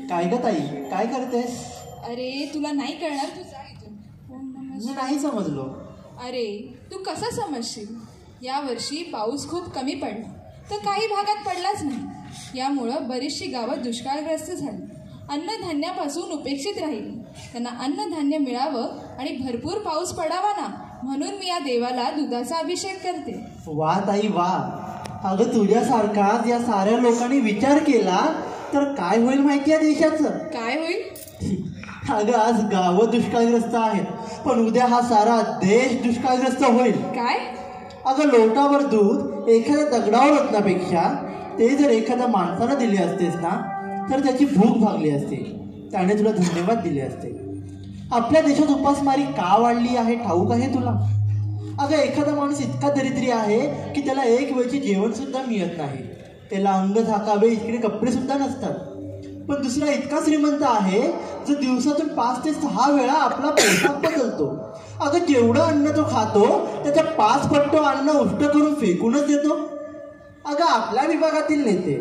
काय ग ताई, काय करतेस? अरे तुला नाही कळणार, तू जा इथून. मी नाही समजलो. अरे तू कसं समजशील? यावर्षी पाऊस खूप कमी पडला, तर काही भागात पडलाच नाही. यामुळं बरीचशी गावं दुष्काळग्रस्त झाली, अन्नधान्यापासून उपेक्षित राहिली. त्यांना अन्नधान्य मिळावं आणि भरपूर पाऊस पडावा ना, म्हणून मी या देवाला दुधाचा अभिषेक करते. वा ताई वा. अगं तुझ्यासारखाच या साऱ्या लोकांनी विचार केला तर काय होईल माहिती आहे देशाचं? काय होईल? अगं आज गावं दुष्काळग्रस्त आहेत, पण उद्या हा सारा देश दुष्काळग्रस्त होईल. काय? अगं लोटावर दूध एखाद्या दगडावर ओतण्यापेक्षा ते जर एखाद्या माणसाला दिले असतेस ना, तर त्याची भूक भागली असते, त्याने तुला धन्यवाद दिले असते. आपल्या देशात उपासमारी का वाढली आहे ठाऊक आहे तुला? अगं एखादा माणूस इतका दरिद्री आहे की त्याला एक वेळची जेवण सुद्धा मिळत नाही, त्याला अंग झाकावे इतके कपडे सुद्धा नसतात. पण दुसरा इतका श्रीमंत आहे जो दिवसातून 5 ते 6 वेळा आपला पोशाख बदलतो. अगं जेवढं अन्न तो खातो त्याच्या 5 पट अन्न उष्ट करून फेकूनच देतो. अगं आपल्या विभागातील नेते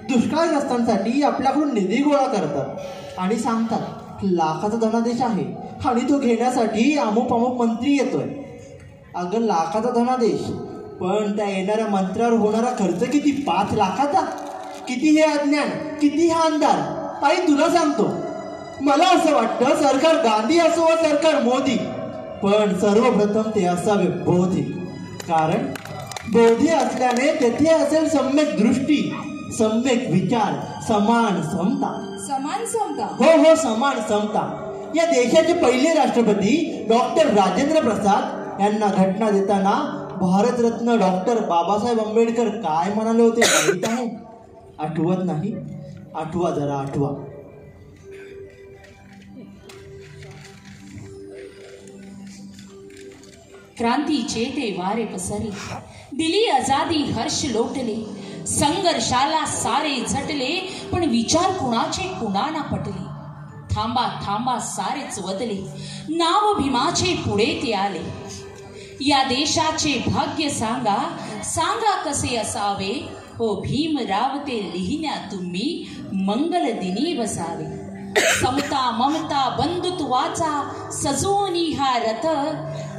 दुष्काळग्रस्तांसाठी आपल्याकडून निधी गोळा करतात आणि सांगतात लाखाचा धनादेश आहे आणि तो घेण्यासाठी अमुक अमुक मंत्री येतोय. अगं लाखाचा धनादेश, पण त्या येणाऱ्या मंत्र्यावर होणारा खर्च किती? 5 लाखाचा. किती हे अज्ञान, किती हा अंधार. ताई तुला सांगतो, मला असं वाटतं सरकार गांधी असो वा सरकार मोदी, पण सर्वप्रथम ते असावे बोधी. कारण बोधी असल्याने तेथे असेल सम्यक दृष्टी, सम्यक विचार, समान समता. समान समता? हो, समान समता. या देशाचे पहिले राष्ट्रपती डॉक्टर राजेंद्र प्रसाद यांना घटना देताना भारतरत्न डॉक्टर बाबासाहेब आंबेडकर काय म्हणाले होते माहित आहे? आठवत नाही? आठवा जरा आठवा. क्रांतीचे ते वारे पसरले, दिली आजादी हर्ष लोटले, संघर्षाला सारे झटले, पण विचार कुणाचे कुणाना पटले. थांबा थांबा सारेच वदले, नाव भीमाचे पुढे ते आले. या देशाचे भाग्य सांगा, सांगा कसे असावे, हो भीमराव ते लिहिण्या तुम्ही मंगल दिनी बसावे. समता ममता बंधुत्वाचा सजवून हा रथ,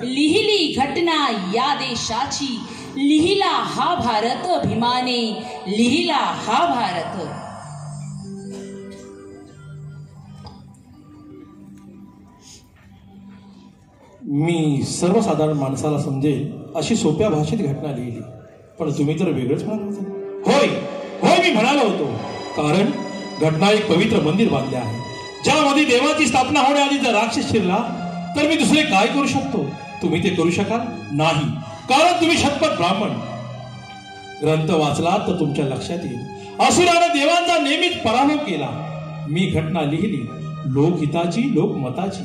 लिहिली घटना या देशाची, लिहिला हा भारत, भीमाने लिहिला हा भारत. मी सर्वसाधारण माणसाला समजेल अशी सोप्या भाषेत घटना लिहिली, पण तुम्ही तर वेगळंच म्हणाल. होय होय, मी म्हणालो होतो, कारण घटना एक पवित्र मंदिर बांधले आहे, ज्यामध्ये देवाची स्थापना होण्याआधी जर राक्षस शिरला तर मी दुसरे काय करू शकतो? तुम्ही ते करू शकाल नाही, कारण तुम्ही शतपथ ब्राह्मण. ग्रंथ वाचला तर तुमच्या लक्षात येईल असुराने देवांचा नेहमीच पराभव केला. मी घटना लिहिली लोकहिताची, लोकमताची.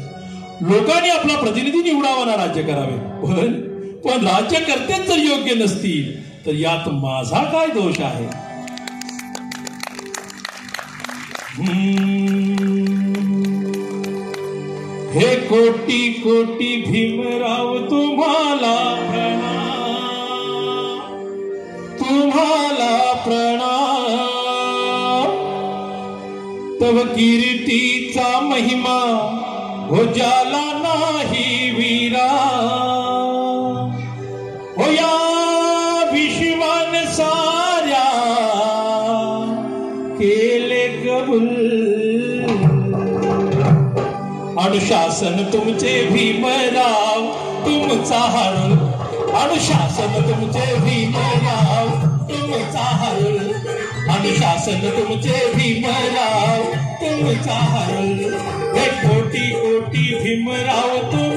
लोकांनी आपला प्रतिनिधी निवडावा ना राज्य करावे, पण राज्यकर्तेच जर योग्य नसतील तर यात माझा काय दोष आहे? हे कोटी कोटी भीमराव तुम्हाला प्रणाम, तुम्हाला प्रणाम. तव कीर्तीचा महिमा हो जाला नाही वीरा, हो या विश्वान साऱ्या केले कबूल. अनुशासन तुमचे भीमराव, तुमचा हरुल. अनुशासन तुमचे भीमराव, तुमचा हरुल. अनुशासन तुमचे भीमराव, तुमचा हरुल. हे कोटी कोटी भीमराव तुम